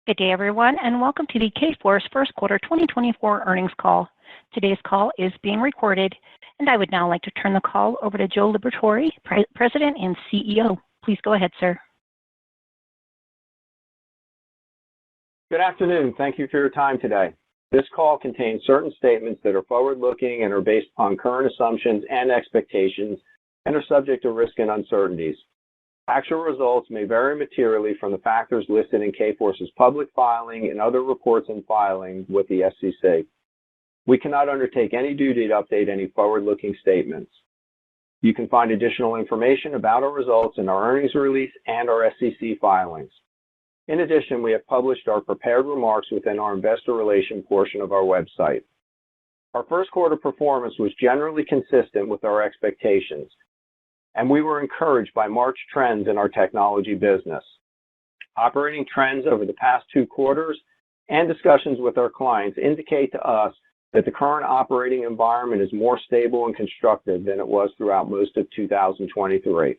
Good day, everyone, and welcome to the Kforce First Quarter 2024 Earnings Call. Today's call is being recorded, and I would now like to turn the call over to Joe Liberatore, President and CEO. Please go ahead, sir. Good afternoon. Thank you for your time today. This call contains certain statements that are forward-looking and are based on current assumptions and expectations and are subject to risk and uncertainties. Actual results may vary materially from the factors listed in Kforce's public filing and other reports and filings with the SEC. We cannot undertake any duty to update any forward-looking statements. You can find additional information about our results in our earnings release and our SEC filings. In addition, we have published our prepared remarks within our investor relations portion of our website. Our first quarter performance was generally consistent with our expectations, and we were encouraged by March trends in our technology business. Operating trends over the past 2 quarters and discussions with our clients indicate to us that the current operating environment is more stable and constructive than it was throughout most of 2023.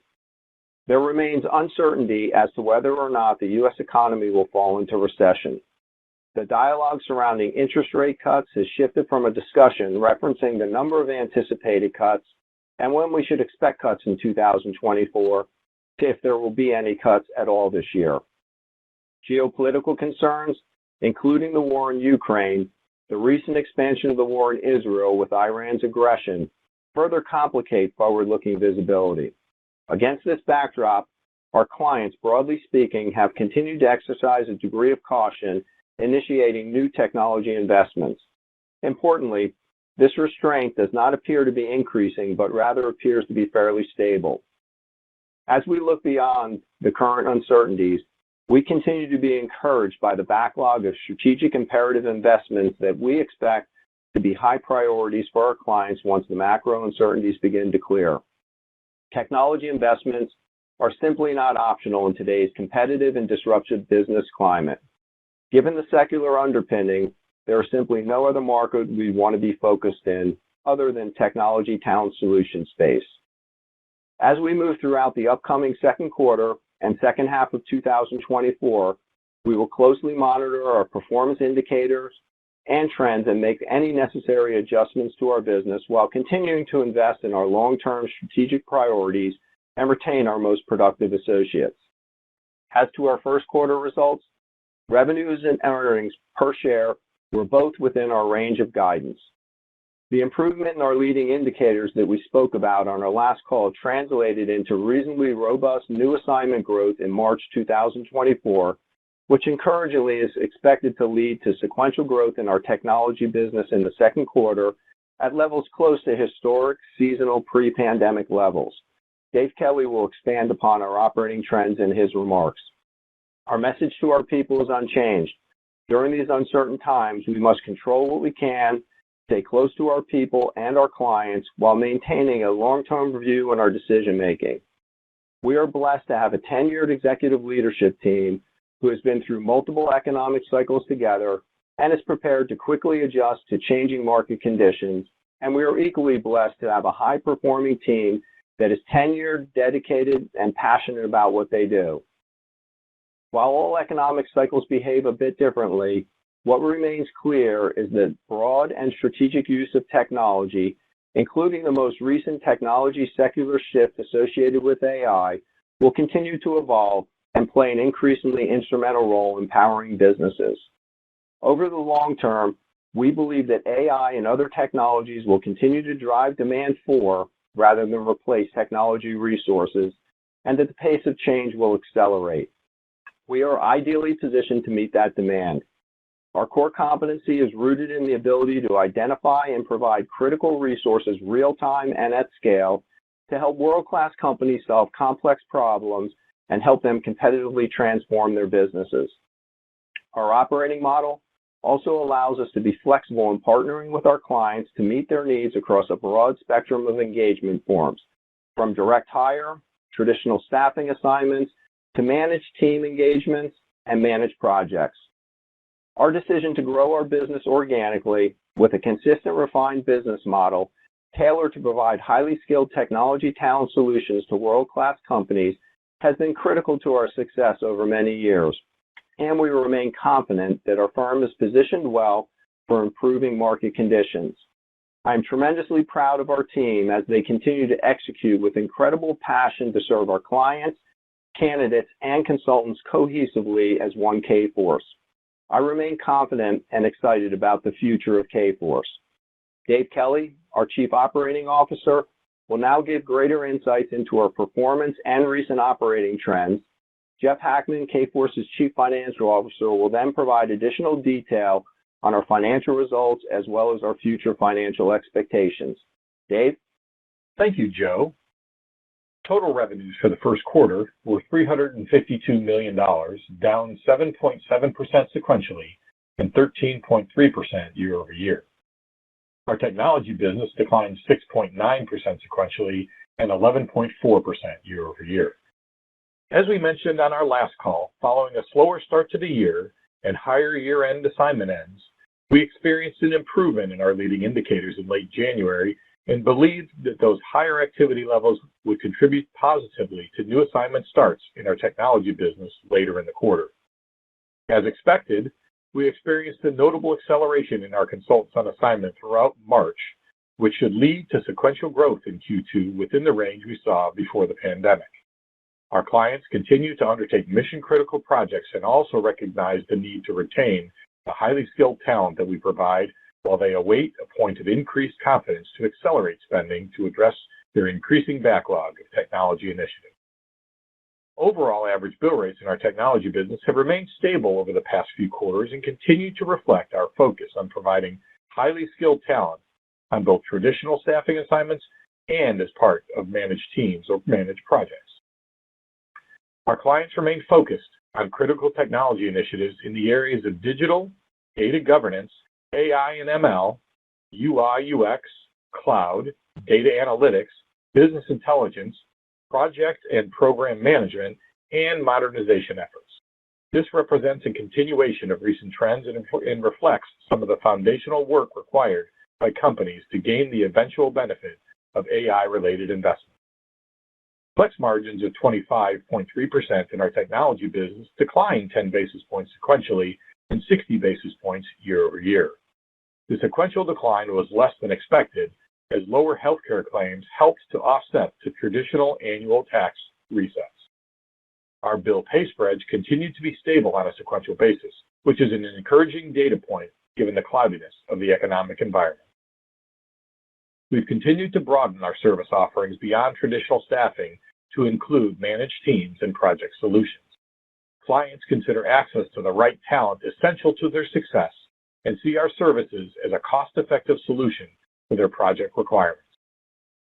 There remains uncertainty as to whether or not the U.S. economy will fall into recession. The dialogue surrounding interest rate cuts has shifted from a discussion referencing the number of anticipated cuts and when we should expect cuts in 2024 to if there will be any cuts at all this year. Geopolitical concerns, including the war in Ukraine, the recent expansion of the war in Israel with Iran's aggression, further complicate forward-looking visibility. Against this backdrop, our clients, broadly speaking, have continued to exercise a degree of caution initiating new technology investments. Importantly, this restraint does not appear to be increasing, but rather appears to be fairly stable. As we look beyond the current uncertainties, we continue to be encouraged by the backlog of strategic imperative investments that we expect to be high priorities for our clients once the macro uncertainties begin to clear. Technology investments are simply not optional in today's competitive and disruptive business climate. Given the secular underpinning, there is simply no other market we want to be focused in other than technology talent solution space. As we move throughout the upcoming second quarter and second half of 2024, we will closely monitor our performance indicators and trends and make any necessary adjustments to our business while continuing to invest in our long-term strategic priorities and retain our most productive associates. As to our first quarter results, revenues and earnings per share were both within our range of guidance. The improvement in our leading indicators that we spoke about on our last call translated into reasonably robust new assignment growth in March 2024, which encouragingly is expected to lead to sequential growth in our technology business in the second quarter at levels close to historic seasonal pre-pandemic levels. Dave Kelly will expand upon our operating trends in his remarks. Our message to our people is unchanged. During these uncertain times, we must control what we can, stay close to our people and our clients while maintaining a long-term view in our decision-making. We are blessed to have a tenured executive leadership team who has been through multiple economic cycles together and is prepared to quickly adjust to changing market conditions, and we are equally blessed to have a high-performing team that is tenured, dedicated, and passionate about what they do. While all economic cycles behave a bit differently, what remains clear is that broad and strategic use of technology, including the most recent technology secular shift associated with AI, will continue to evolve and play an increasingly instrumental role in powering businesses. Over the long term, we believe that AI and other technologies will continue to drive demand for, rather than replace, technology resources, and that the pace of change will accelerate. We are ideally positioned to meet that demand. Our core competency is rooted in the ability to identify and provide critical resources real-time and at scale to help world-class companies solve complex problems and help them competitively transform their businesses. Our operating model also allows us to be flexible in partnering with our clients to meet their needs across a broad spectrum of engagement forms, from direct hire, traditional staffing assignments, to managed team engagements and managed projects. Our decision to grow our business organically with a consistent, refined business model tailored to provide highly skilled technology talent solutions to world-class companies has been critical to our success over many years. and we remain confident that our firm is positioned well for improving market conditions. I am tremendously proud of our team as they continue to execute with incredible passion to serve our clients, candidates, and consultants cohesively as one Kforce. I remain confident and excited about the future of Kforce. Dave Kelly, our Chief Operating Officer, will now give greater insights into our performance and recent operating trends. Jeff Hackman, Kforce's Chief Financial Officer, will then provide additional detail on our financial results as well as our future financial expectations. Dave? Thank you, Joe. Total revenues for the first quarter were $352 million, down 7.7% sequentially and 13.3% year over year. Our technology business declined 6.9% sequentially and 11.4% year over year. As we mentioned on our last call, following a slower start to the year and higher year-end assignment ends, we experienced an improvement in our leading indicators in late January and believed that those higher activity levels would contribute positively to new assignment starts in our technology business later in the quarter. As expected, we experienced a notable acceleration in our consultants on assignment throughout March, which should lead to sequential growth in Q2 within the range we saw before the pandemic. Our clients continue to undertake mission-critical projects and also recognize the need to retain the highly skilled talent that we provide while they await a point of increased confidence to accelerate spending to address their increasing backlog of technology initiatives. Overall average bill rates in our technology business have remained stable over the past few quarters and continue to reflect our focus on providing highly skilled talent on both traditional staffing assignments and as part of managed teams or managed projects. Our clients remain focused on critical technology initiatives in the areas of digital, data governance, AI and ML, UI, UX, cloud, data analytics, business intelligence, project and program management, and modernization efforts. This represents a continuation of recent trends and reflects some of the foundational work required by companies to gain the eventual benefit of AI-related investment. Flex margins of 25.3% in our technology business declined 10 basis points sequentially and 60 basis points year over year. The sequential decline was less than expected as lower healthcare claims helped to offset the traditional annual tax resets. Our bill-pay spreads continued to be stable on a sequential basis, which is an encouraging data point given the cloudiness of the economic environment. We've continued to broaden our service offerings beyond traditional staffing to include managed teams and project solutions. Clients consider access to the right talent essential to their success and see our services as a cost-effective solution for their project requirements.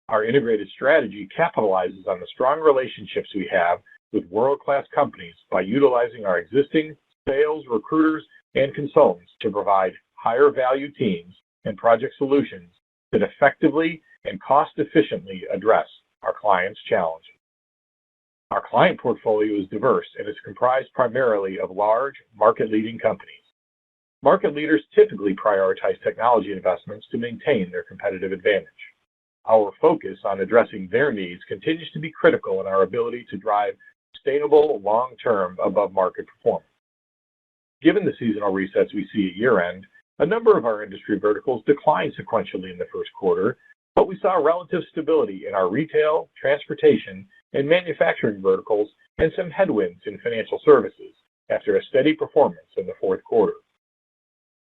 Our integrated strategy capitalizes on the strong relationships we have with world-class companies by utilizing our existing sales, recruiters, and consultants to provide higher value teams and project solutions that effectively and cost-efficiently address our clients' challenges. Our client portfolio is diverse and is comprised primarily of large, market-leading companies. Market leaders typically prioritize technology investments to maintain their competitive advantage. Our focus on addressing their needs continues to be critical in our ability to drive sustainable, long-term, above-market performance. Given the seasonal resets we see at year-end, a number of our industry verticals declined sequentially in the first quarter, but we saw relative stability in our retail, transportation, and manufacturing verticals and some headwinds in financial services after a steady performance in the fourth quarter.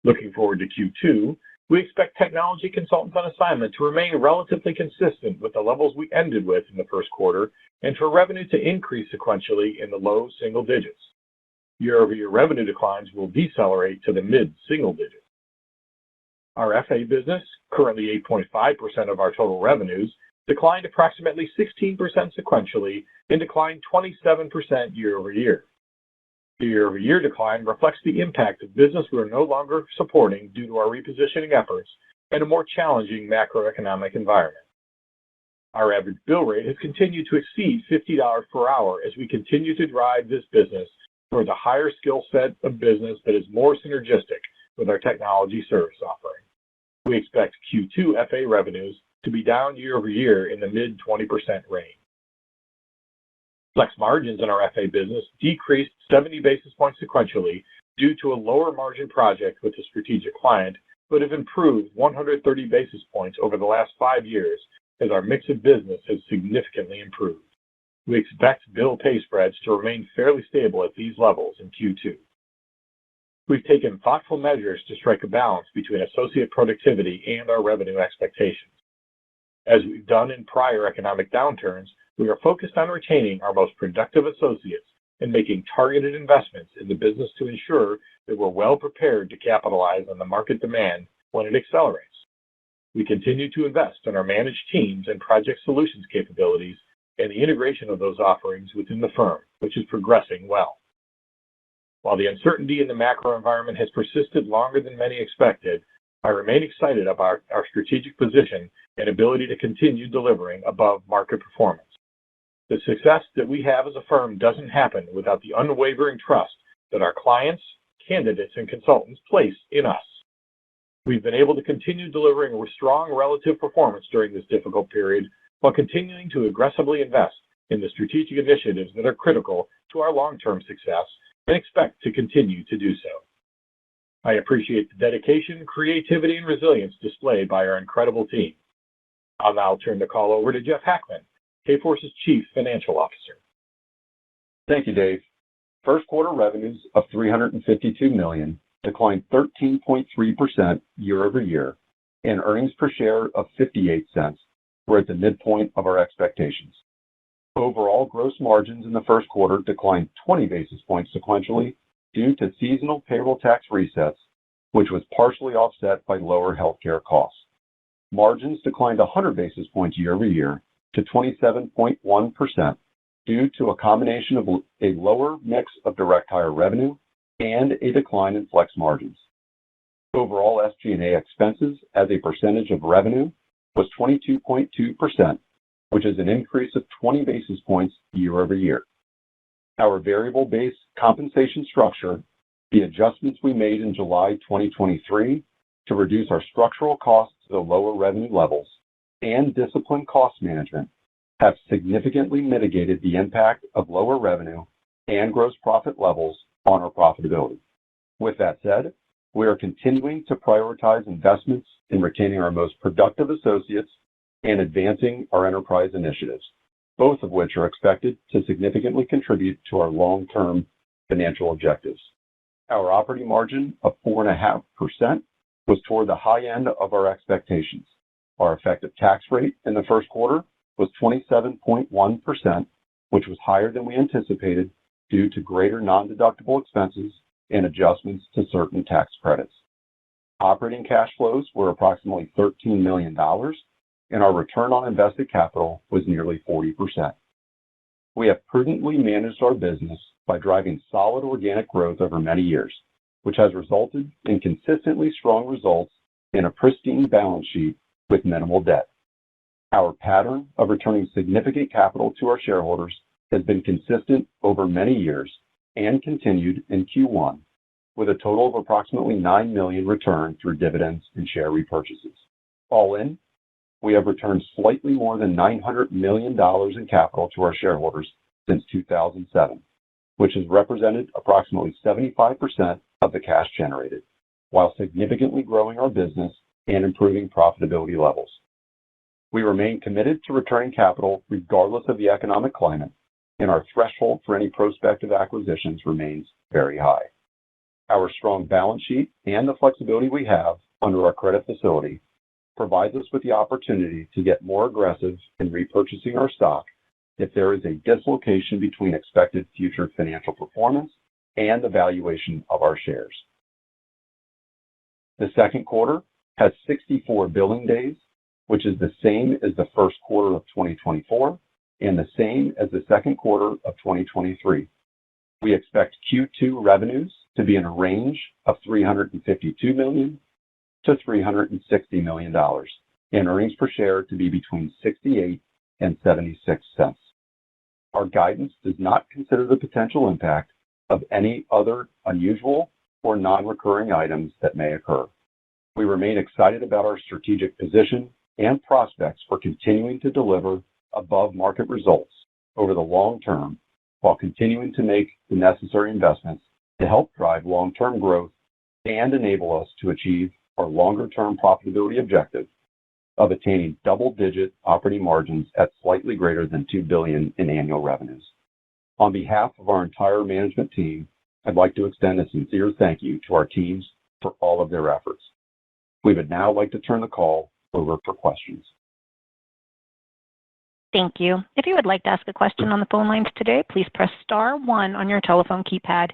Looking forward to Q2, we expect technology consultants on assignment to remain relatively consistent with the levels we ended with in the first quarter and for revenue to increase sequentially in the low single digits. Year-over-year revenue declines will decelerate to the mid-single digits. Our FA business, currently 8.5% of our total revenues, declined approximately 16% sequentially and declined 27% year-over-year. The year-over-year decline reflects the impact of business we are no longer supporting due to our repositioning efforts and a more challenging macroeconomic environment. Our average bill rate has continued to exceed $50 per hour as we continue to drive this business towards a higher skill set of business that is more synergistic with our technology service offering. We expect Q2 FA revenues to be down year over year in the mid-20% range. Flex margins in our FA business decreased 70 basis points sequentially due to a lower margin project with a strategic client, but have improved 130 basis points over the last 5 years as our mix of business has significantly improved. We expect bill-pay spreads to remain fairly stable at these levels in Q2. We've taken thoughtful measures to strike a balance between associate productivity and our revenue expectations. As we've done in prior economic downturns, we are focused on retaining our most productive associates and making targeted investments in the business to ensure that we're well prepared to capitalize on the market demand when it accelerates. We continue to invest in our managed teams and project solutions capabilities and the integration of those offerings within the firm, which is progressing well. While the uncertainty in the macro environment has persisted longer than many expected, I remain excited about our strategic position and ability to continue delivering above market performance. The success that we have as a firm doesn't happen without the unwavering trust that our clients, candidates, and consultants place in us. We've been able to continue delivering strong relative performance during this difficult period while continuing to aggressively invest in the strategic initiatives that are critical to our long-term success and expect to continue to do so. I appreciate the dedication, creativity, and resilience displayed by our incredible team. I'll now turn the call over to Jeff Hackman, Kforce's Chief Financial Officer. Thank you, Dave. First quarter revenues of $352 million declined 13.3% year over year, and earnings per share of 58 cents were at the midpoint of our expectations. Overall, gross margins in the first quarter declined 20 basis points sequentially due to seasonal payroll tax resets, which was partially offset by lower healthcare costs. Margins declined 100 basis points year over year to 27.1% due to a combination of a lower mix of direct hire revenue and a decline in flex margins. Overall, SG&A expenses as a percentage of revenue was 22.2%, which is an increase of 20 basis points year over year. Our variable-based compensation structure, the adjustments we made in July 2023 to reduce our structural costs to the lower revenue levels, and disciplined cost management have significantly mitigated the impact of lower revenue and gross profit levels on our profitability. With that said, we are continuing to prioritize investments in retaining our most productive associates and advancing our enterprise initiatives, both of which are expected to significantly contribute to our long-term financial objectives. Our operating margin of 4.5% was toward the high end of our expectations. Our effective tax rate in the first quarter was 27.1%, which was higher than we anticipated due to greater non-deductible expenses and adjustments to certain tax credits. Operating cash flows were approximately $13 million, and our return on invested capital was nearly 40%. We have prudently managed our business by driving solid organic growth over many years, which has resulted in consistently strong results and a pristine balance sheet with minimal debt. Our pattern of returning significant capital to our shareholders has been consistent over many years and continued in Q1, with a total of approximately $9 million returned through dividends and share repurchases. All in, we have returned slightly more than $900 million in capital to our shareholders since 2007, which has represented approximately 75% of the cash generated, while significantly growing our business and improving profitability levels. We remain committed to returning capital regardless of the economic climate, and our threshold for any prospective acquisitions remains very high. Our strong balance sheet and the flexibility we have under our credit facility provides us with the opportunity to get more aggressive in repurchasing our stock if there is a dislocation between expected future financial performance and the valuation of our shares. The second quarter has 64 billing days, which is the same as the first quarter of 2024 and the same as the second quarter of 2023. We expect Q2 revenues to be in a range of $352 million to $360 million, and earnings per share to be between 68 and 76 cents. Our guidance does not consider the potential impact of any other unusual or non-recurring items that may occur. We remain excited about our strategic position and prospects for continuing to deliver above-market results over the long term while continuing to make the necessary investments to help drive long-term growth and enable us to achieve our longer-term profitability objective of attaining double-digit operating margins at slightly greater than $2 billion in annual revenues. On behalf of our entire management team, I'd like to extend a sincere thank you to our teams for all of their efforts. We would now like to turn the call over for questions. Thank you. If you would like to ask a question on the phone lines today, please press star one on your telephone keypad.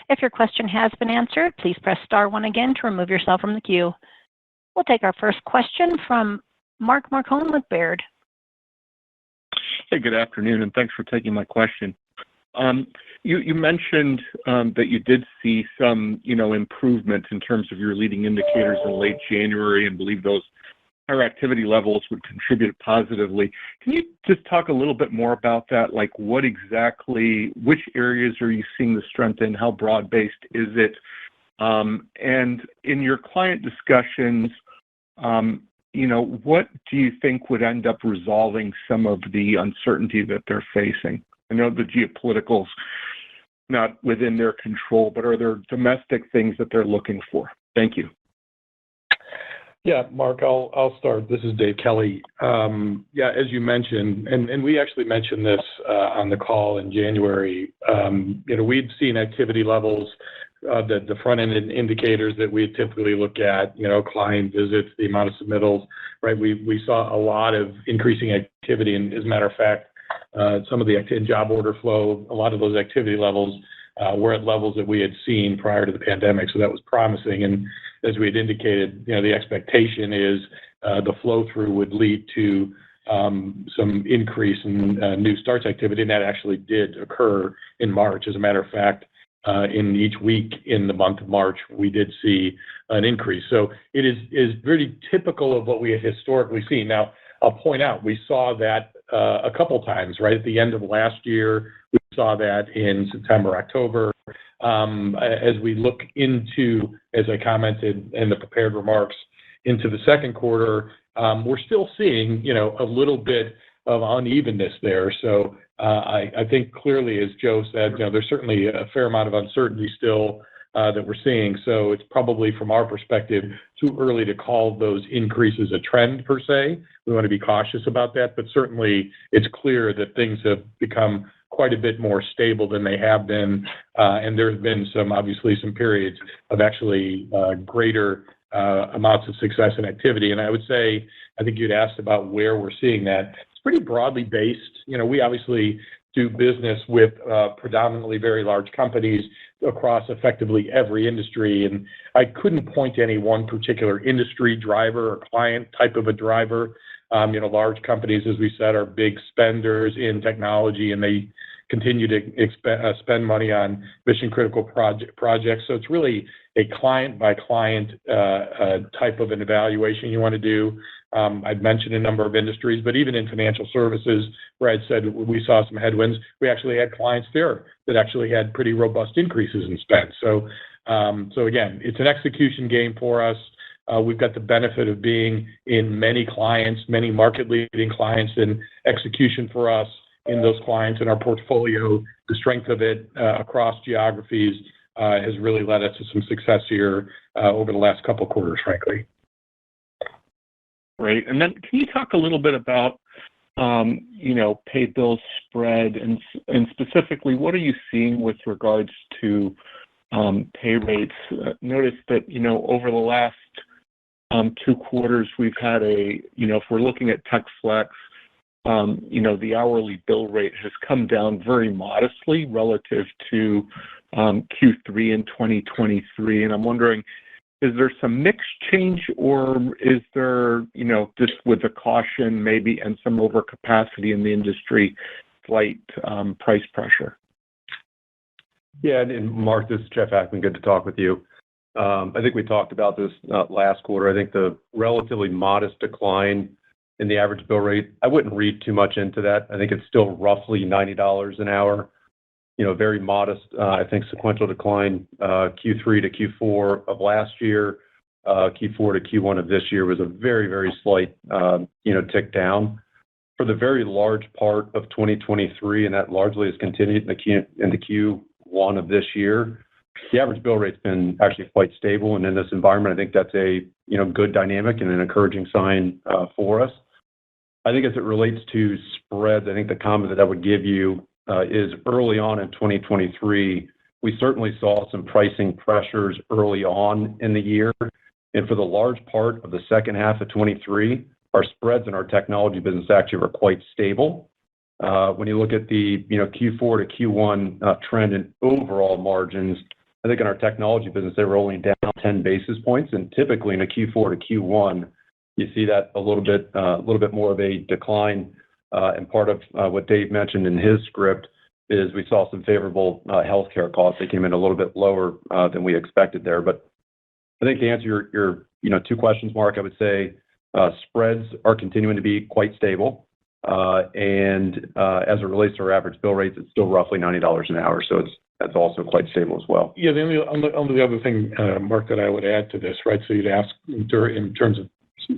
If your question has been answered, please press star one again to remove yourself from the queue. We'll take our first question from Mark Marcon with Baird. Hey, good afternoon, and thanks for taking my question. You mentioned that you did see some, improvement in terms of your leading indicators in late January and believe those higher activity levels would contribute positively. Can you just talk a little bit more about that? Like which areas are you seeing the strength in? How broad-based is it? And in your client discussions, what do you think would end up resolving some of the uncertainty that they're facing? I know the geopolitical's not within their control, but are there domestic things that they're looking for? Thank you. Yeah, Mark, I'll start. This is Dave Kelly. As you mentioned, and we actually mentioned this on the call in January, we'd seen activity levels, the front-end indicators that we typically look at, client visits, the amount of submittals, right? We saw a lot of increasing activity, and as a matter of fact, some of the job order flow, a lot of those activity levels were at levels that we had seen prior to the pandemic, so that was promising. And as we had indicated, the expectation is the flow-through would lead to some increase in new starts activity, and that actually did occur in March. As a matter of fact, in each week in the month of March, we did see an increase. So it is very typical of what we had historically seen. Now, I'll point out, we saw that a couple times, right? At the end of last year, we saw that in September, October. As we look into, as I commented in the prepared remarks, into the second quarter, we're still seeing, a little bit of unevenness there. So I think clearly, as Joe said, there's certainly a fair amount of uncertainty still that we're seeing. So it's probably, from our perspective, too early to call those increases a trend per se. We want to be cautious about that, but certainly it's clear that things have become quite a bit more stable than they have been, and there's been obviously some periods of actually greater amounts of success and activity. And I would say, I think you'd asked about where we're seeing that. It's pretty broadly based. We obviously do business with predominantly very large companies across effectively every industry, and I couldn't point to any one particular industry driver or client type of a driver. Large companies, as we said, are big spenders in technology, and they continue to spend money on mission-critical projects. So it's really a client-by-client type of an evaluation you want to do. I've mentioned a number of industries, but even in financial services, where I'd said we saw some headwinds, we actually had clients there that actually had pretty robust increases in spend. So again, it's an execution game for us. We've got the benefit of being in many clients, many market-leading clients, and execution for us in those clients in our portfolio. The strength of it across geographies has really led us to some success here over the last couple of quarters, frankly. Great. And then can you talk a little bit about, paid bills spread, and specifically, what are you seeing with regards to pay rates? Notice that, over the last 2 quarters, we've had if we're looking at TechFlex, the hourly bill rate has come down very modestly relative to Q3 in 2023. And I'm wondering, is there some mix change, or is there, just with the caution maybe and some overcapacity in the industry, slight price pressure? Yeah, and Mark, this is Jeff Hackman. Good to talk with you. I think we talked about this last quarter. I think the relatively modest decline in the average bill rate, I wouldn't read too much into that. I think it's still roughly $90 an hour. Very modest, I think, sequential decline, Q3 to Q4 of last year. Q4 to Q1 of this year was a very, very slight, tick down. for the very large part of 2023, and that largely has continued in the Q1 of this year, the average bill rate's been actually quite stable. And in this environment, I think that's a good dynamic and an encouraging sign for us. I think as it relates to spreads, I think the comment that I would give you is early on in 2023, we certainly saw some pricing pressures early on in the year. And for the large part of the second half of 23, our spreads in our technology business actually were quite stable. When you look at the Q4 to Q1 trend in overall margins, I think in our technology business, they were only down 10 basis points. And typically in a Q4 to Q1, you see that a little bit more of a decline. And part of what Dave mentioned in his script is we saw some favorable healthcare costs. They came in a little bit lower than we expected there. But I think to answer your two questions, Mark, I would say spreads are continuing to be quite stable. And as it relates to our average bill rates, it's still roughly $90 an hour. So that's also quite stable as well. Yeah, the only other thing, Mark, that I would add to this, right? So you'd ask in terms of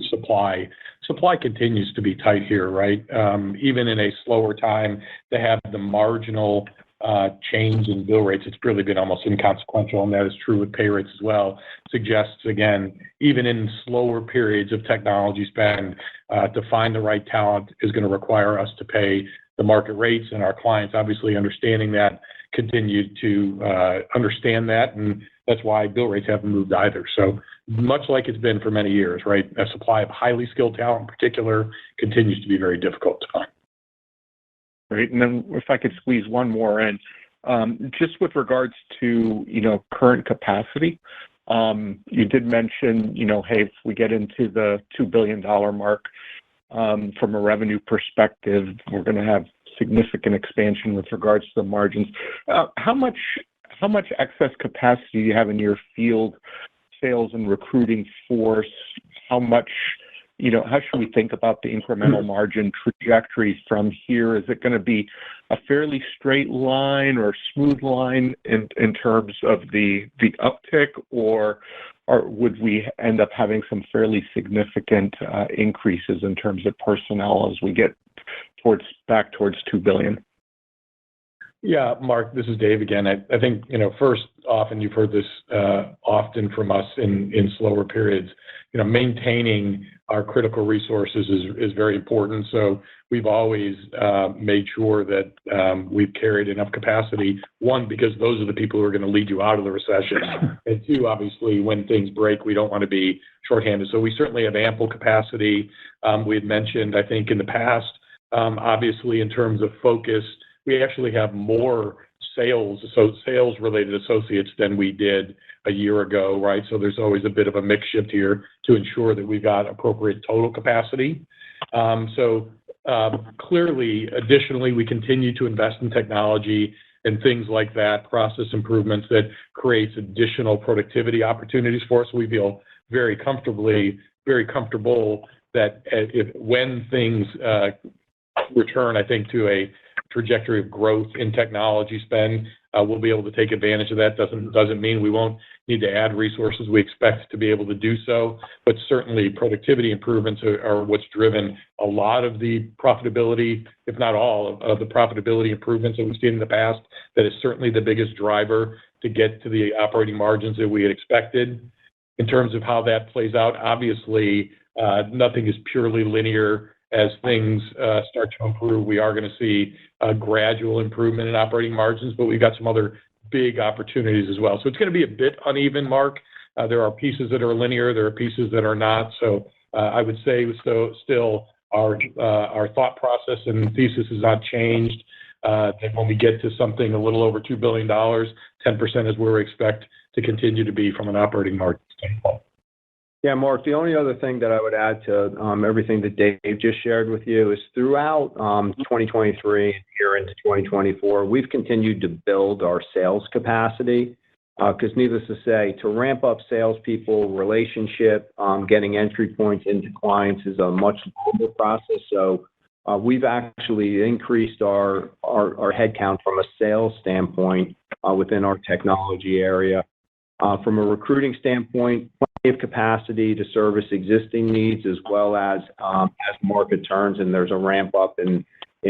supply. Supply continues to be tight here, right? Even in a slower time, to have the marginal change in bill rates, it's really been almost inconsequential, and that is true with pay rates as well. Suggests, again, even in slower periods of technology spend, to find the right talent is going to require us to pay the market rates, and our clients obviously understanding that continue to understand that, and that's why bill rates haven't moved either. So much like it's been for many years, right? A supply of highly skilled talent in particular continues to be very difficult to find. Great. And then if I could squeeze one more in, just with regards to, current capacity, you did mention, hey, if we get into the $2 billion mark, from a revenue perspective, we're going to have significant expansion with regards to the margins. How much excess capacity do you have in your field sales and recruiting force? How much, how should we think about the incremental margin trajectory from here? Is it going to be a fairly straight line or smooth line in terms of the uptick, or would we end up having some fairly significant increases in terms of personnel as we get back towards $2 billion? Yeah, Mark, this is Dave again. I think, first off, and you've heard this often from us in slower periods, maintaining our critical resources is very important. So we've always made sure that we've carried enough capacity, one, because those are the people who are going to lead you out of the recession. And two, obviously, when things break, we don't want to be shorthanded. So we certainly have ample capacity. We had mentioned, I think, in the past, obviously, in terms of focus, we actually have more sales-related associates than we did a year ago, right? So there's always a bit of a mix shift here to ensure that we've got appropriate total capacity. Clearly, additionally, we continue to invest in technology and things like that, process improvements that creates additional productivity opportunities for us. We feel very comfortable that when things return, I think, to a trajectory of growth in technology spend, we'll be able to take advantage of that. Doesn't mean we won't need to add resources. We expect to be able to do so, but certainly productivity improvements are what's driven a lot of the profitability, if not all of the profitability improvements that we've seen in the past. That is certainly the biggest driver to get to the operating margins that we had expected. In terms of how that plays out, obviously, nothing is purely linear. As things start to improve, we are going to see a gradual improvement in operating margins, but we've got some other big opportunities as well. So it's going to be a bit uneven, Mark. There are pieces that are linear. There are pieces that are not. So I would say still our thought process and thesis has not changed. That when we get to something a little over $2 billion, 10% is where we expect to continue to be from an operating margin standpoint. Yeah, Mark, the only other thing that I would add to everything that Dave just shared with you is throughout 2023 and here into 2024, we've continued to build our sales capacity because needless to say, to ramp up salespeople, relationship, getting entry points into clients is a much longer process. So we've actually increased our headcount from a sales standpoint within our technology area. From a recruiting standpoint, of capacity to service existing needs as well as market turns and there's a ramp up in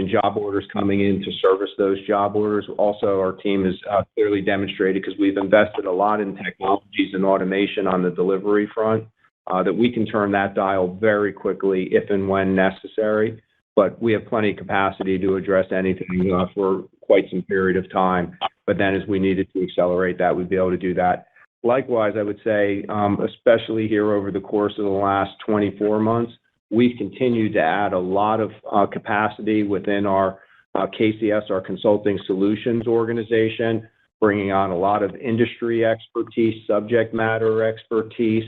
job orders coming in to service those job orders. Also, our team has clearly demonstrated, because we've invested a lot in technologies and automation on the delivery front, that we can turn that dial very quickly if and when necessary. But we have plenty of capacity to address anything for quite some period of time. But then as we needed to accelerate that, we'd be able to do that. Likewise, I would say, especially here over the course of the last 24 months, we've continued to add a lot of capacity within our KCS, our Consulting Solutions organization, bringing on a lot of industry expertise, subject matter expertise,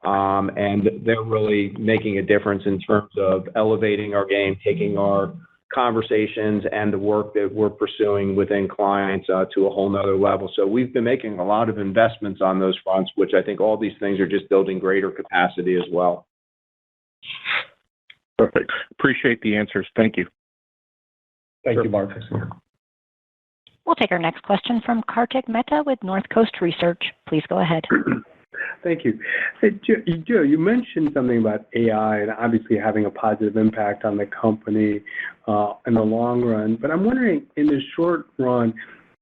and they're really making a difference in terms of elevating our game, taking our conversations and the work that we're pursuing within clients to a whole nother level. So we've been making a lot of investments on those fronts, which I think all these things are just building greater capacity as well. Perfect. Appreciate the answers. Thank you. Thank you, Mark. We'll take our next question from Kartik Mehta with Northcoast Research. Please go ahead. Thank you. Hey, Joe, you mentioned something about AI and obviously having a positive impact on the company in the long run. But I'm wondering, in the short run,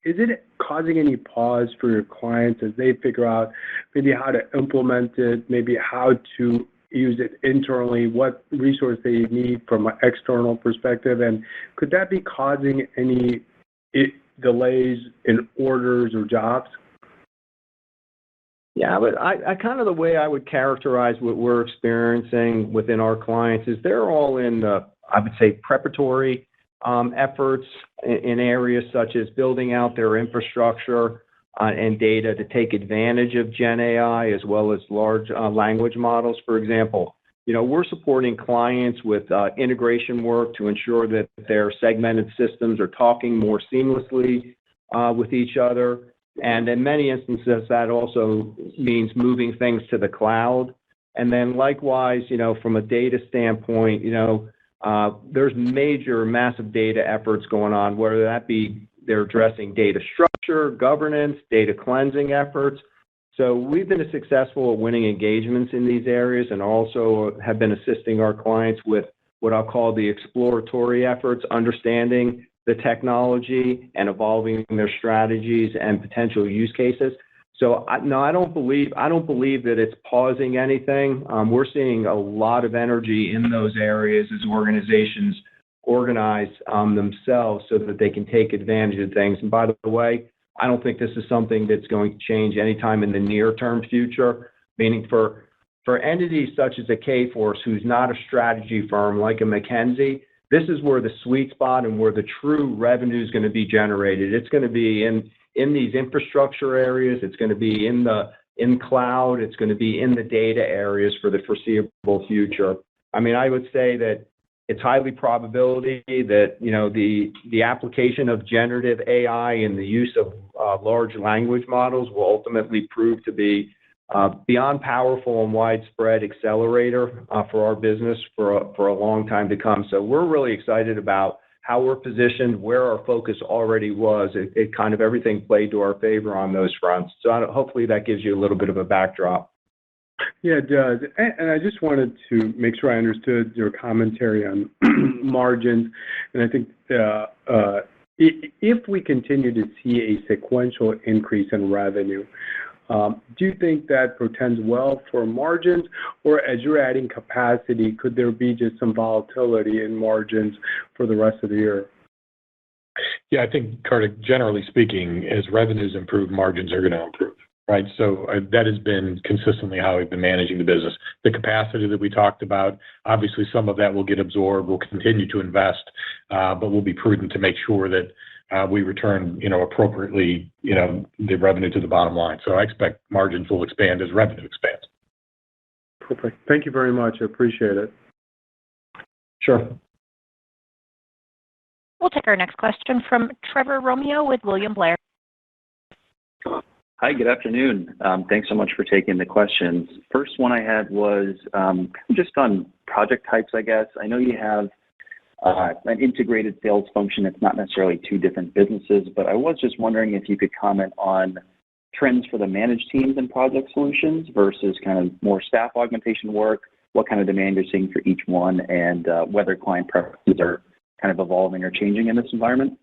is it causing any pause for your clients as they figure out maybe how to implement it, maybe how to use it internally, what resource they need from an external perspective? And could that be causing any delays in orders or jobs? Yeah, but I kind of the way I would characterize what we're experiencing within our clients is they're all in the, I would say, preparatory efforts in areas such as building out their infrastructure and data to take advantage of Gen AI as well as large language models, for example. We're supporting clients with integration work to ensure that their segmented systems are talking more seamlessly with each other. And in many instances, that also means moving things to the cloud. And then likewise, from a data standpoint, there's massive data efforts going on, whether that be they're addressing data structure, governance, data cleansing efforts. So we've been successful at winning engagements in these areas and also have been assisting our clients with what I'll call the exploratory efforts, understanding the technology and evolving their strategies and potential use cases. So no, I don't believe that it's pausing anything. We're seeing a lot of energy in those areas as organizations organize themselves so that they can take advantage of things. And by the way, I don't think this is something that's going to change anytime in the near-term future, meaning for entities such as a Kforce, who's not a strategy firm like a McKinsey, this is where the sweet spot and where the true revenue is going to be generated. It's going to be in these infrastructure areas. It's going to be in cloud. It's going to be in the data areas for the foreseeable future. I mean, I would say that it's highly probability that, the application of generative AI and the use of large language models will ultimately prove to be beyond powerful and widespread accelerator for our business for a long time to come. So we're really excited about how we're positioned, where our focus already was. It kind of everything played to our favor on those fronts. So hopefully that gives you a little bit of a backdrop. Yeah, it does. And I just wanted to make sure I understood your commentary on margins. And I think if we continue to see a sequential increase in revenue, do you think that portends well for margins? Or as you're adding capacity, could there be just some volatility in margins for the rest of the year? Yeah, I think, Kartik, generally speaking, as revenues improve, margins are going to improve. Right. So that has been consistently how we've been managing the business. The capacity that we talked about, obviously some of that will get absorbed. We'll continue to invest, but we'll be prudent to make sure that we return, appropriately, the revenue to the bottom line. So I expect margins will expand as revenue expands. Perfect. Thank you very much. I appreciate it. Sure. We'll take our next question from Trevor Romeo with William Blair. Hi, good afternoon. Thanks so much for taking the questions. First one I had was just on project types, I guess. I know you have an integrated sales function. It's not necessarily two different businesses, but I was just wondering if you could comment on trends for the managed teams and project solutions versus kind of more staff augmentation work, what kind of demand you're seeing for each one, and whether client preferences are kind of evolving or changing in this environment?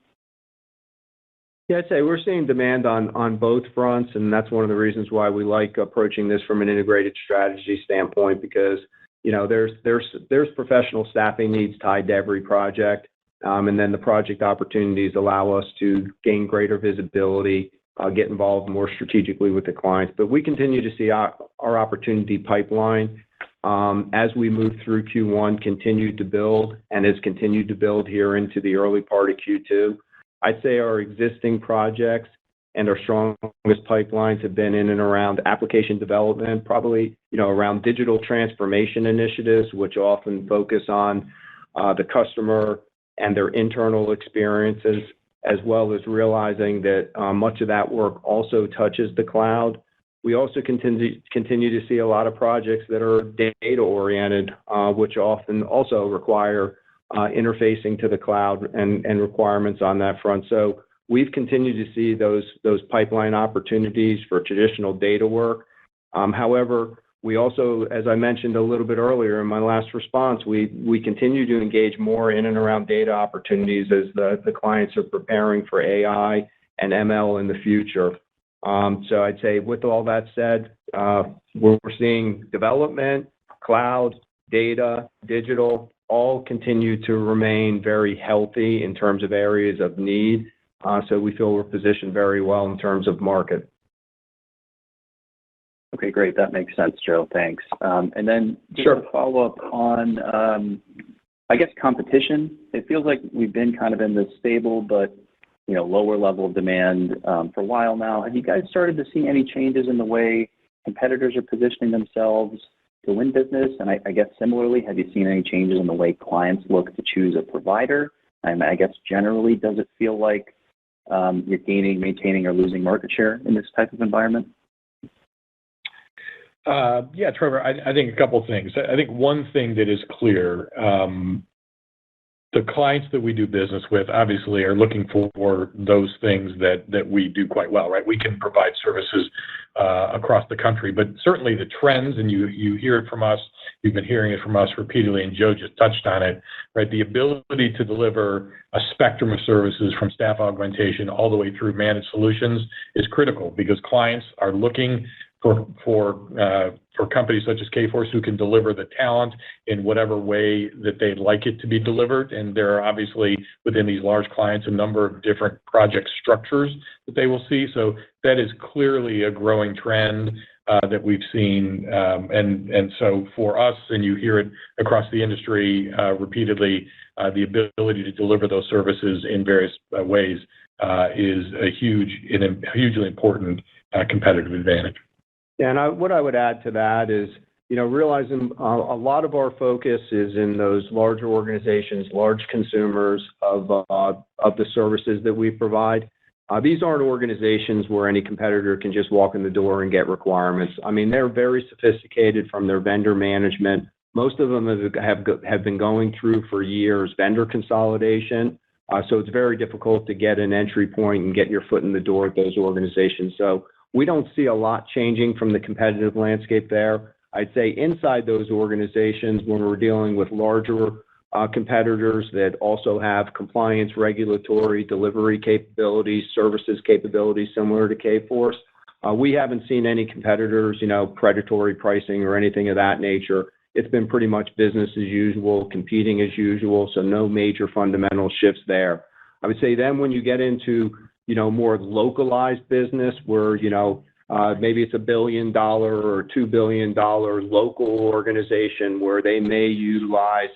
Yeah, I'd say we're seeing demand on both fronts, and that's one of the reasons why we like approaching this from an integrated strategy standpoint, because there's professional staffing needs tied to every project, and then the project opportunities allow us to gain greater visibility, get involved more strategically with the clients. But we continue to see our opportunity pipeline as we move through Q1 continued to build and has continued to build here into the early part of Q2. I'd say our existing projects and our strongest pipelines have been in and around application development, probably around digital transformation initiatives, which often focus on the customer and their internal experiences, as well as realizing that much of that work also touches the cloud. We also continue to see a lot of projects that are data-oriented, which often also require interfacing to the cloud and requirements on that front. So we've continued to see those pipeline opportunities for traditional data work. However, we also, as I mentioned a little bit earlier in my last response, we continue to engage more in and around data opportunities as the clients are preparing for AI and ML in the future. So I'd say with all that said, we're seeing development, cloud, data, digital, all continue to remain very healthy in terms of areas of need. So we feel we're positioned very well in terms of market. Okay, great. That makes sense, Joe. Thanks. And then just Sure. to follow up on, I guess, competition. It feels like we've been kind of in this stable but lower level of demand for a while now. Have you guys started to see any changes in the way competitors are positioning themselves to win business? And I guess similarly, have you seen any changes in the way clients look to choose a provider? And I guess generally, does it feel like you're gaining, maintaining, or losing market share in this type of environment? Yeah, Trevor, I think a couple of things. I think one thing that is clear, the clients that we do business with obviously are looking for those things that we do quite well, right? We can provide services across the country, but certainly the trends, and you hear it from us, you've been hearing it from us repeatedly, and Joe just touched on it, right? The ability to deliver a spectrum of services from staff augmentation all the way through managed solutions is critical because clients are looking for companies such as Kforce who can deliver the talent in whatever way that they'd like it to be delivered. And there are obviously within these large clients a number of different project structures that they will see. So that is clearly a growing trend that we've seen. And so for us, and you hear it across the industry repeatedly, the ability to deliver those services in various ways is a hugely important competitive advantage. Yeah, and what I would add to that is, realizing a lot of our focus is in those larger organizations, large consumers of the services that we provide. These aren't organizations where any competitor can just walk in the door and get requirements. I mean, they're very sophisticated from their vendor management. Most of them have been going through for years vendor consolidation. So it's very difficult to get an entry point and get your foot in the door at those organizations. So we don't see a lot changing from the competitive landscape there. I'd say inside those organizations, when we're dealing with larger competitors that also have compliance, regulatory, delivery capabilities, services capabilities similar to Kforce, we haven't seen any competitors, predatory pricing or anything of that nature. It's been pretty much business as usual, competing as usual, so no major fundamental shifts there. I would say then when you get into more localized business where, maybe it's $1 billion or $2 billion local organization where they may utilize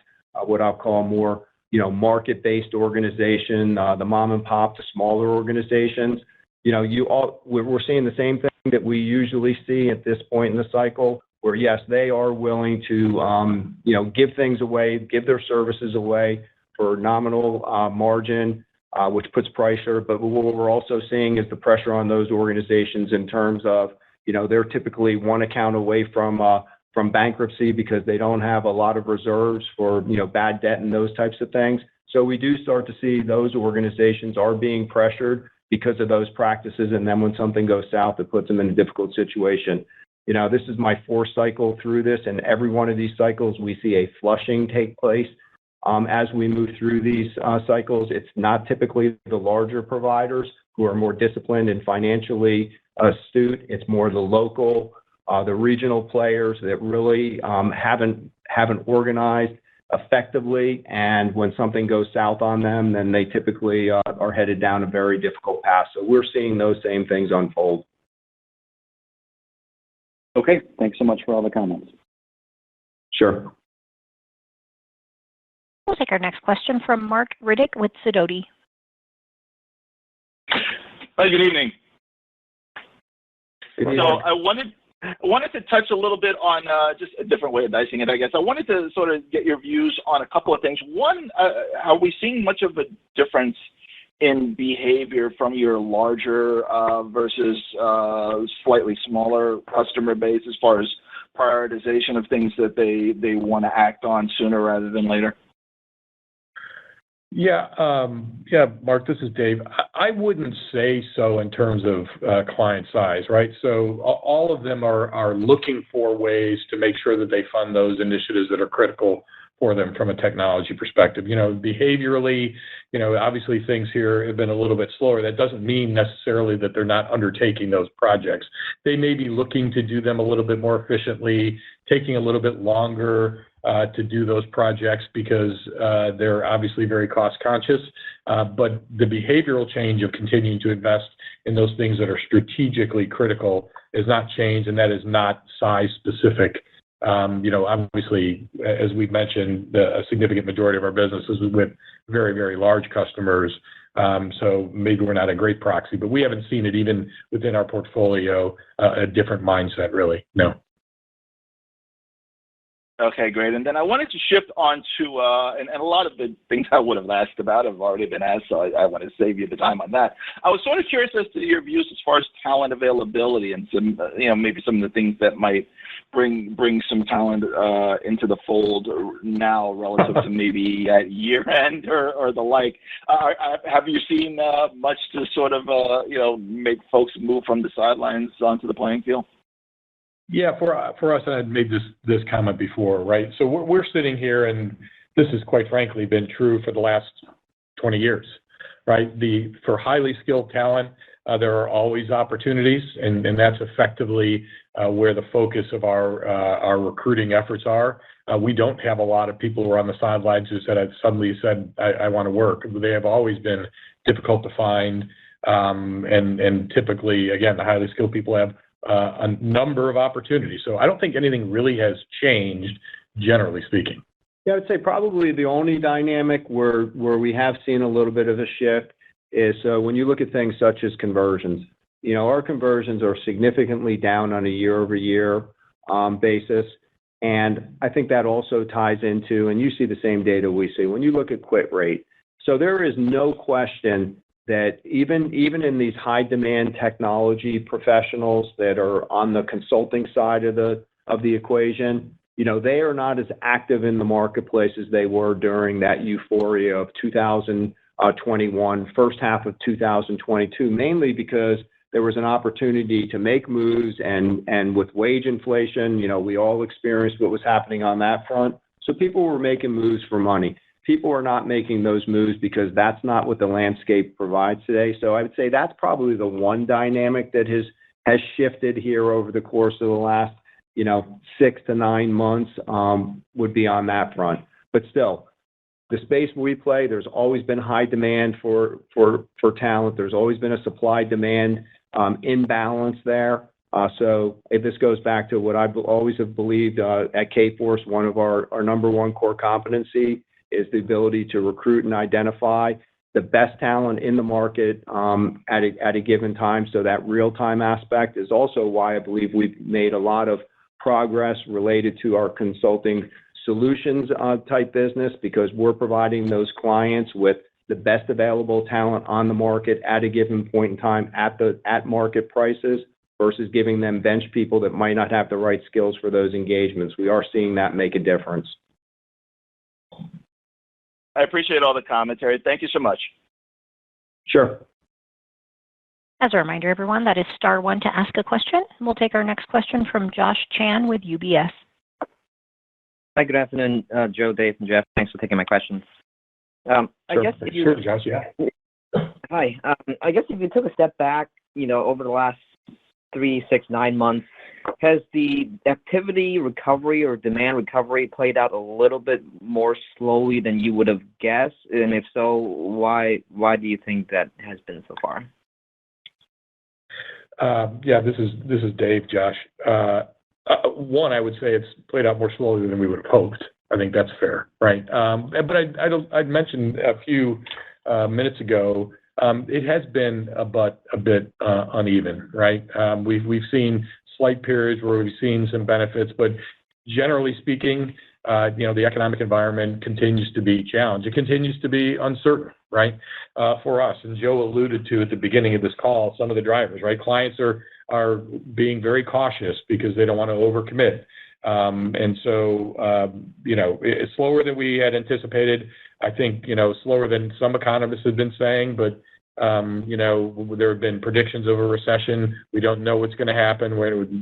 what I'll call more, market-based organization, the mom and pop, the smaller organizations. We're seeing the same thing that we usually see at this point in the cycle where, yes, they are willing to, give things away, give their services away for nominal margin, which puts pressure. But what we're also seeing is the pressure on those organizations in terms of, they're typically one account away from bankruptcy because they don't have a lot of reserves for, bad debt and those types of things. So we do start to see those organizations are being pressured because of those practices, and then when something goes south, it puts them in a difficult situation. This is my fourth cycle through this, and every one of these cycles, we see a flushing take place. As we move through these cycles, it's not typically the larger providers who are more disciplined and financially astute. It's more the local, the regional players that really haven't organized effectively, and when something goes south on them, then they typically are headed down a very difficult path. So we're seeing those same things unfold. Okay, thanks so much for all the comments. Sure. We'll take our next question from Mark Riddick with Sidoti. Hi, good evening. Good evening. So I wanted to touch a little bit on just a different way of dicing it, I guess. I wanted to sort of get your views on a couple of things. One, are we seeing much of a difference in behavior from your larger versus slightly smaller customer base as far as prioritization of things that they want to act on sooner rather than later? Yeah, Mark, this is Dave. I wouldn't say so in terms of client size, right? So all of them are looking for ways to make sure that they fund those initiatives that are critical for them from a technology perspective. Behaviorally, obviously things here have been a little bit slower. That doesn't mean necessarily that they're not undertaking those projects. They may be looking to do them a little bit more efficiently, taking a little bit longer to do those projects because they're obviously very cost conscious. But the behavioral change of continuing to invest in those things that are strategically critical is not changed, and that is not size specific. Obviously, as we've mentioned, a significant majority of our business is with very, very large customers. So maybe we're not a great proxy, but we haven't seen it even within our portfolio, a different mindset, really. No. Okay, great. And then I wanted to shift on to, and a lot of the things I would have asked about have already been asked, so I want to save you the time on that. I was sort of curious as to your views as far as talent availability and some, maybe some of the things that might bring some talent into the fold now relative to maybe at year end or the like. Have you seen much to sort of, make folks move from the sidelines onto the playing field? Yeah, for us, and I'd made this comment before, right? So we're sitting here, and this has quite frankly been true for the last 20 years, right? For highly skilled talent, there are always opportunities, and that's effectively where the focus of our recruiting efforts are. We don't have a lot of people who are on the sidelines who suddenly said, I want to work. They have always been difficult to find, and typically, again, the highly skilled people have a number of opportunities. So I don't think anything really has changed, generally speaking. Yeah, I would say probably the only dynamic where we have seen a little bit of a shift is when you look at things such as conversions. Our conversions are significantly down on a year-over-year basis, and I think that also ties into, and you see the same data we see, when you look at quit rate. So there is no question that even in these high demand technology professionals that are on the consulting side of the equation, they are not as active in the marketplace as they were during that euphoria of 2021, first half of 2022, mainly because there was an opportunity to make moves, and with wage inflation, we all experienced what was happening on that front. So people were making moves for money. People are not making those moves because that's not what the landscape provides today. So I would say that's probably the one dynamic that has shifted here over the course of the last, 6 to 9 months, would be on that front. But still, the space we play, there's always been high demand for talent. There's always been a supply-demand imbalance there. So if this goes back to what I always have believed at Kforce, one of our number one core competency is the ability to recruit and identify the best talent in the market at a given time. So that real-time aspect is also why I believe we've made a lot of progress related to our consulting solutions type business, because we're providing those clients with the best available talent on the market at a given point in time at market prices versus giving them bench people that might not have the right skills for those engagements. We are seeing that make a difference. I appreciate all the commentary. Thank you so much. Sure. As a reminder, everyone, that is star one to ask a question. And we'll take our next question from Josh Chan with UBS. Hi, good afternoon, Joe, Dave, and Jeff. Thanks for taking my questions. Sure, Josh, yeah. Hi. I guess if you took a step back, over the last 3, 6, 9 months, has the activity recovery or demand recovery played out a little bit more slowly than you would have guessed? And if so, why do you think that has been so far? Yeah, this is Dave, Josh. One, I would say it's played out more slowly than we would have hoped. I think that's fair, right? But I'd mentioned a few minutes ago, it has been a bit uneven, right? We've seen slight periods where we've seen some benefits, but generally speaking, the economic environment continues to be challenged. It continues to be uncertain, right, for us. And Joe alluded to at the beginning of this call some of the drivers, right? Clients are being very cautious because they don't want to overcommit. And so, it's slower than we had anticipated. I think, slower than some economists have been saying, but, there have been predictions of a recession. We don't know what's going to happen.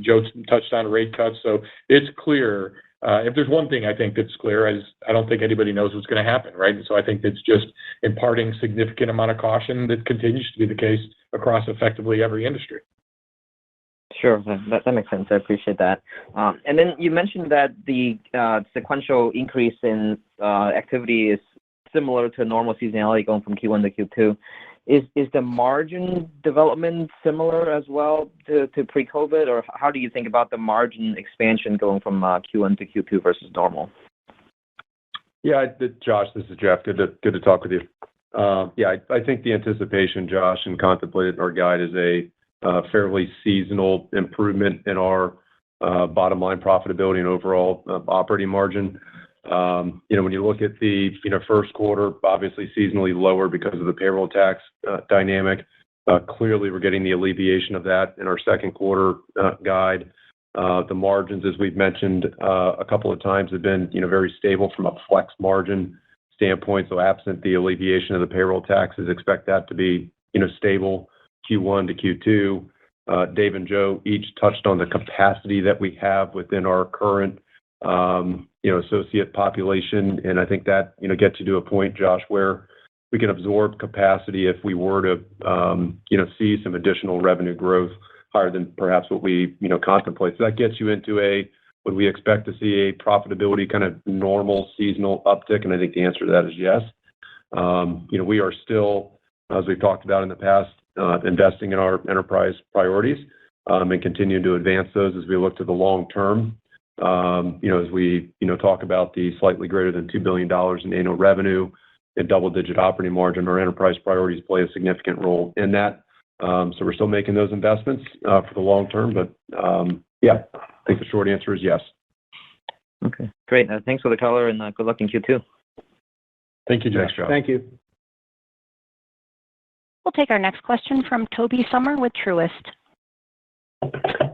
Joe touched on rate cuts. So it's clear. If there's one thing I think that's clear, is I don't think anybody knows what's going to happen, right? And so I think it's just imparting significant amount of caution that continues to be the case across effectively every industry. Sure, that makes sense. I appreciate that. And then you mentioned that the sequential increase in activity is similar to normal seasonality going from Q1 to Q2. Is the margin development similar as well to pre-COVID, or how do you think about the margin expansion going from Q1 to Q2 versus normal? Yeah, Josh, this is Jeff. Good to talk with you. I think the anticipation, Josh, and contemplated in our guide is a fairly seasonal improvement in our bottom line profitability and overall operating margin. When you look at the first quarter, obviously seasonally lower because of the payroll tax dynamic. Clearly, we're getting the alleviation of that in our second quarter guide. The margins, as we've mentioned a couple of times, have been very stable from a flex margin standpoint. So absent the alleviation of the payroll taxes, expect that to be stable Q1 to Q2. Dave and Joe each touched on the capacity that we have within our current associate population. And I think that, gets you to a point, Josh, where we can absorb capacity if we were to, see some additional revenue growth higher than perhaps what we, contemplate. So that gets you into would we expect to see a profitability kind of normal seasonal uptick? And I think the answer to that is yes. We are still, as we've talked about in the past, investing in our enterprise priorities and continuing to advance those as we look to the long term. As we, talk about the slightly greater than $2 billion in annual revenue and double-digit operating margin, our enterprise priorities play a significant role in that. So we're still making those investments for the long term, but I think the short answer is yes. Okay, great. Thanks for the color and good luck in Q2. Thank you, Josh. Thank you. We'll take our next question from Tobey Sommer with Truist.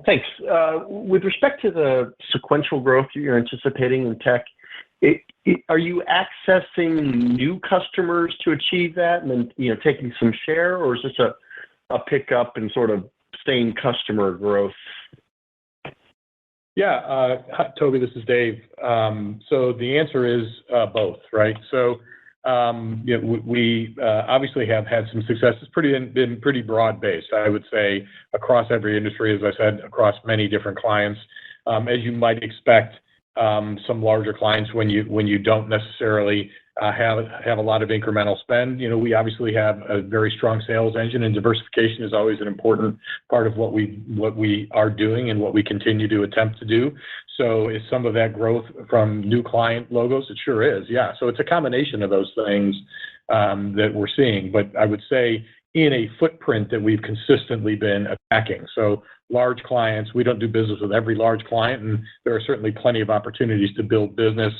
Thanks. With respect to the sequential growth you're anticipating in tech, are you accessing new customers to achieve that and then, taking some share, or is this a pickup in sort of same customer growth? Yeah, Toby, this is Dave. So the answer is both, right? So we obviously have had some success. It's been pretty broad-based, I would say, across every industry, as I said, across many different clients. As you might expect, some larger clients, when you don't necessarily have a lot of incremental spend, we obviously have a very strong sales engine, and diversification is always an important part of what we are doing and what we continue to attempt to do. So is some of that growth from new client logos? It sure is, yeah. So it's a combination of those things that we're seeing. But I would say in a footprint that we've consistently been attacking. So large clients, we don't do business with every large client, and there are certainly plenty of opportunities to build business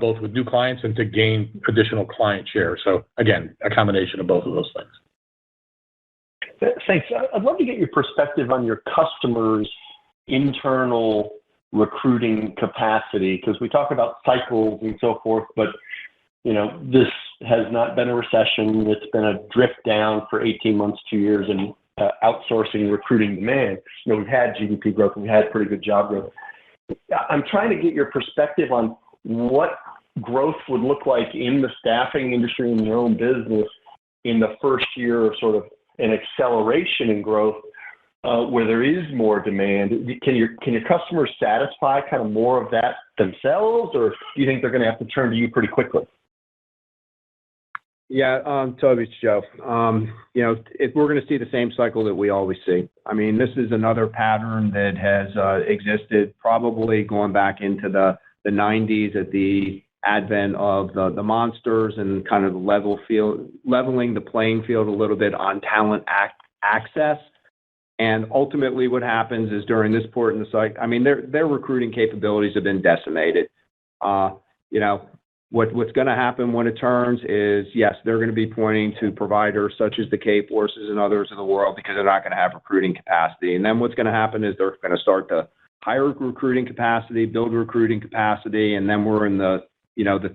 both with new clients and to gain additional client share. So again, a combination of both of those things. Thanks. I'd love to get your perspective on your customers' internal recruiting capacity, because we talk about cycles and so forth, but this has not been a recession. It's been a drift down for 18 months, 2 years, and outsourcing recruiting demand. We've had GDP growth and we had pretty good job growth. I'm trying to get your perspective on what growth would look like in the staffing industry in your own business in the first year of sort of an acceleration in growth where there is more demand. Can your customers satisfy kind of more of that themselves, or do you think they're going to have to turn to you pretty quickly? Yeah, Toby, it's Joe. We're going to see the same cycle that we always see. I mean, this is another pattern that has existed probably going back into the 90s at the advent of the monsters and kind of leveling the playing field a little bit on talent access. And ultimately what happens is during this point in the cycle, I mean, their recruiting capabilities have been decimated. What's going to happen when it turns is, yes, they're going to be pointing to providers such as the Kforces and others in the world because they're not going to have recruiting capacity. And then what's going to happen is they're going to start to hire recruiting capacity, build recruiting capacity, and then we're in the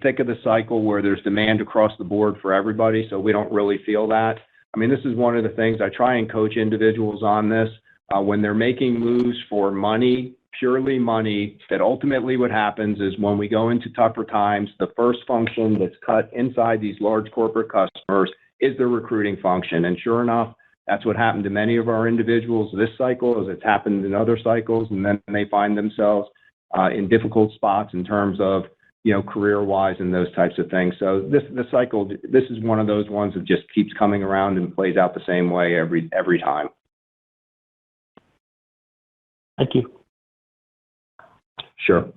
thick of the cycle where there's demand across the board for everybody, so we don't really feel that. I mean, this is one of the things I try and coach individuals on this. When they're making moves for money, purely money, that ultimately what happens is when we go into tougher times, the first function that's cut inside these large corporate customers is the recruiting function. And sure enough, that's what happened to many of our individuals this cycle, as it's happened in other cycles, and then they find themselves in difficult spots in terms of, career-wise and those types of things. So this is one of those ones that just keeps coming around and plays out the same way every time. Thank you. Sure.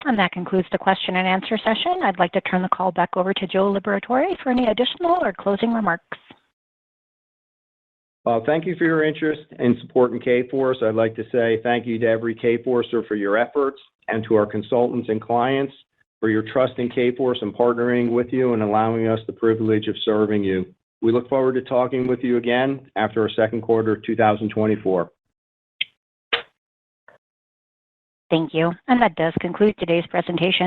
And that concludes the question and answer session. I'd like to turn the call back over to Joe Liberatore for any additional or closing remarks. Well, thank you for your interest and support in Kforce. I'd like to say thank you to every Kforcer for your efforts, and to our consultants and clients for your trust in Kforce and partnering with you and allowing us the privilege of serving you. We look forward to talking with you again after our second quarter of 2024. Thank you. And that does conclude today's presentation.